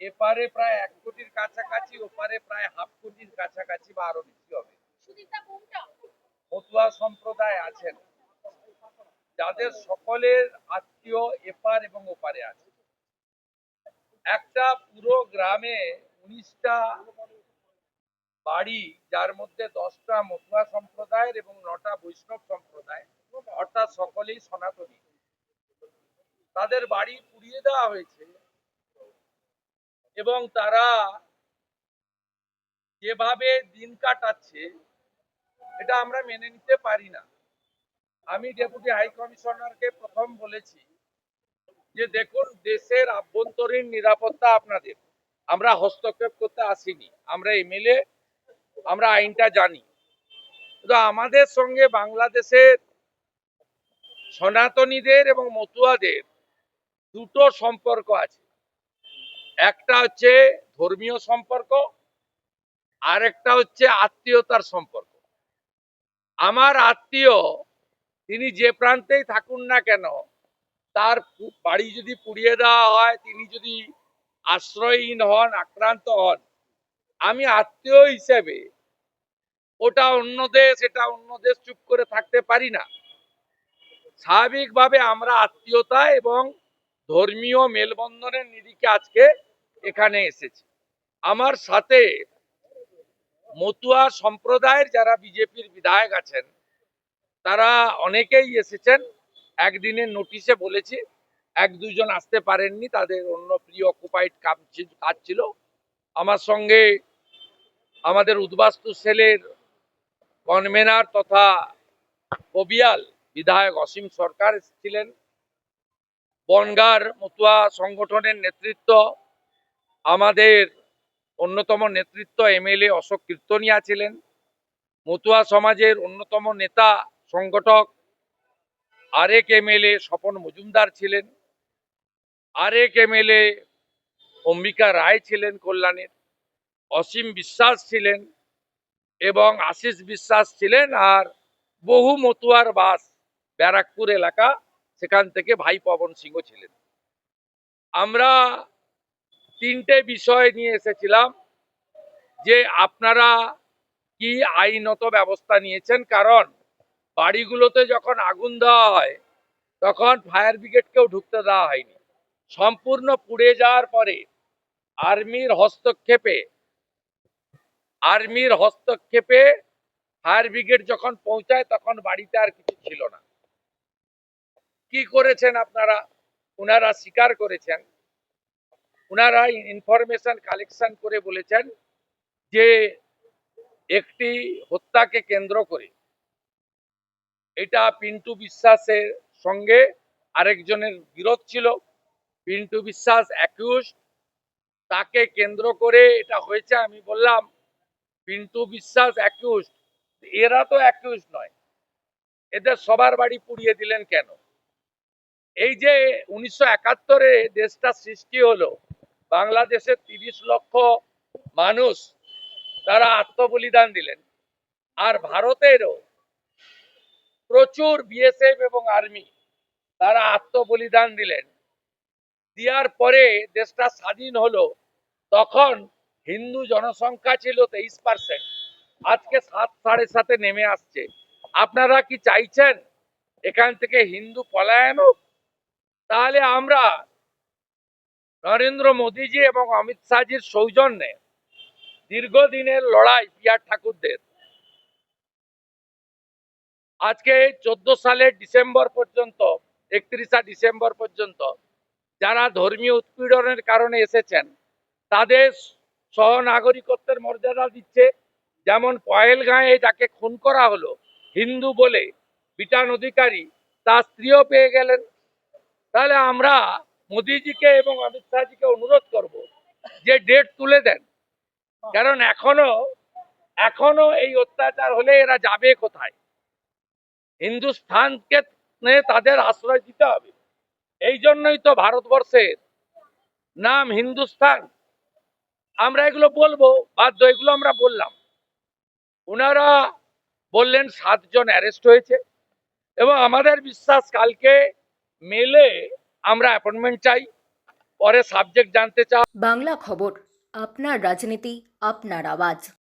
এপারে প্রায় 1 কোটির কাছাকাছি, ওপারে প্রায় হাফ কোটির কাছাকাছি বা আরো বেশি হবে মতুয়া সম্প্রদায় আছেন, যাদের সকলের আত্মীয় এপার এবং ওপারে আছে। একটা পুরো গ্রামে 19টা বাড়ি, যার মধ্যে 10টা মতুয়া সম্প্রদায়ের এবং 9টা বৈষ্ণব সম্প্রদায়, অর্থাৎ সকলেই সনাতনী। তাদের বাড়ি পুড়িয়ে দেওয়া হয়েছে এবং তারা যেভাবে দিন কাটাচ্ছে এটা আমরা মেনে নিতে পারি না। আমি ডেপুটি হাই কমিশনারকে প্রথম বলেছি যে দেখুন, দেশের আভ্যন্তরীণ নিরাপত্তা আপনাদের, আমরা হস্তক্ষেপ করতে আসিনি, আমরা এমএলএ, আমরা আইনটা জানি, কিন্তু আমাদের সঙ্গে বাংলাদেশের সনাতনীদের এবং মতুয়াদের দুটো সম্পর্ক আছে। একটা হচ্ছে ধর্মীয় সম্পর্ক, আর একটা হচ্ছে আত্মীয়তার সম্পর্ক। আমার আত্মীয়, তিনি যে প্রান্তেই থাকুন না কেন, তার বাড়ি যদি পুড়িয়ে দেওয়া হয়, তিনি যদি আশ্রয়হীন হন, আক্রান্ত হন, আমি আত্মীয় হিসেবে ওটা অন্য দেশ, এটা অন্য দেশ চুপ করে থাকতে পারি না। স্বাভাবিকভাবে আমরা আত্মীয়তা এবং ধর্মীয় মেলবন্ধনের নিরিখে আজকে এখানে এসেছি। আমার সাথে মতুয়া সম্প্রদায়ের যারা বিজেপির বিধায়ক আছেন, তারা অনেকেই এসেছেন। একদিনের নোটিশে বলেছি, 1-2 জন আসতে পারেননি, তাদের অন্য প্রি অকুপাইড কাজ ছিল। আমার সঙ্গে আমাদের উদ্বাস্তু সেলের কনভেনার তথা কবিয়াল বিধায়ক অসীম সরকার ছিলেন। বনগাঁর মতুয়া সংগঠনের নেতৃত্ব, আমাদের অন্যতম নেতৃত্ব এমএলএ অশোক কীর্তনিয়া ছিলেন। মতুয়া সমাজের অন্যতম নেতা সংগঠক আরেক এমএলএ স্বপন মজুমদার ছিলেন। আরেক এমএলএ অম্বিকা রায় ছিলেন কল্যাণের, অসীম বিশ্বাস ছিলেন এবং আশিস বিশ্বাস ছিলেন। আর বহু মতুয়ার বাস ব্যারাকপুর এলাকা, সেখান থেকে ভাই পবন সিংহ ছিলেন। আমরা 3টে বিষয় নিয়ে এসেছিলাম যে আপনারা কি আইনত ব্যবস্থা নিয়েছেন, কারণ বাড়িগুলোতে যখন আগুন দেওয়া হয় তখন ফায়ার ব্রিগেডকেও ঢুকতে দেওয়া হয়নি। সম্পূর্ণ পুড়ে যাওয়ার পরে আর্মির হস্তক্ষেপে ফায়ার ব্রিগেড যখন পৌঁছায় তখন বাড়িতে আর কিছু ছিল না। কি করেছেন আপনারা? ওনারা স্বীকার করেছেন, ওনারা ইনফরমেশন কালেকশন করে বলেছেন যে একটি হত্যাকে কেন্দ্র করে, এটা পিন্টু বিশ্বাসের সঙ্গে আরেকজনের বিরোধ ছিল। পিন্টু বিশ্বাস অ্যাকিউজ, তাকে কেন্দ্র করে এটা হয়েছে। আমি বললাম, পিন্টু বিশ্বাস অ্যাকিউজ, এরা তো অ্যাকিউজ নয়, এদের সবার বাড়ি পুড়িয়ে দিলেন কেন? এই যে 1971-এ দেশটা সৃষ্টি হলো, বাংলাদেশের 30 লক্ষ মানুষ তারা আত্মবলিদান দিলেন, আর ভারতেরও প্রচুর বিএসএফ এবং আর্মি তারা আত্মবলিদান দিলেন। দেওয়ার পরে দেশটা স্বাধীন হলো, তখন হিন্দু জনসংখ্যা ছিল 23%, আজকে 7-7.5-এ নেমে আসছে। আপনারা কি চাইছেন এখান থেকে হিন্দু পলায়ন হোক? তাহলে আমরা নরেন্দ্র মোদীজি এবং অমিত শাহজির সৌজন্যে দীর্ঘদিনের লড়াই পিয়ার ঠাকুরদের, আজকে 14 সালের ডিসেম্বর পর্যন্ত, 31 ডিসেম্বর পর্যন্ত যারা ধর্মীয় উৎপীড়নের কারণে এসেছেন তাদের সহনাগরিকত্বের মর্যাদা দিচ্ছে। যেমন পহেলগাঁয়ে যাকে খুন করা হলো হিন্দু বলে, বিটান অধিকারী, তার স্ত্রীও পেয়ে গেলেন। তাহলে আমরা মোদীজিকে এবং অমিত শাহজিকে অনুরোধ করব যে ডেট তুলে দেন, কারণ এখনো এই অত্যাচার হলে এরা যাবে কোথায়? হিন্দুস্থানকে তাদের আশ্রয় দিতে হবে। এই জন্যই তো ভারতবর্ষের নাম হিন্দুস্তান। আমরা এগুলো বলবো বাধ্য, এগুলো আমরা বললাম। ওনারা বললেন 7 জন অ্যারেস্ট হয়েছে এবং আমাদের বিশ্বাস কালকে মেলে আমরা অ্যাপয়েন্টমেন্ট চাই। পরে সাবজেক্ট জানতে চাও। বাংলা খবর, আপনার রাজনীতি, আপনার আওয়াজ।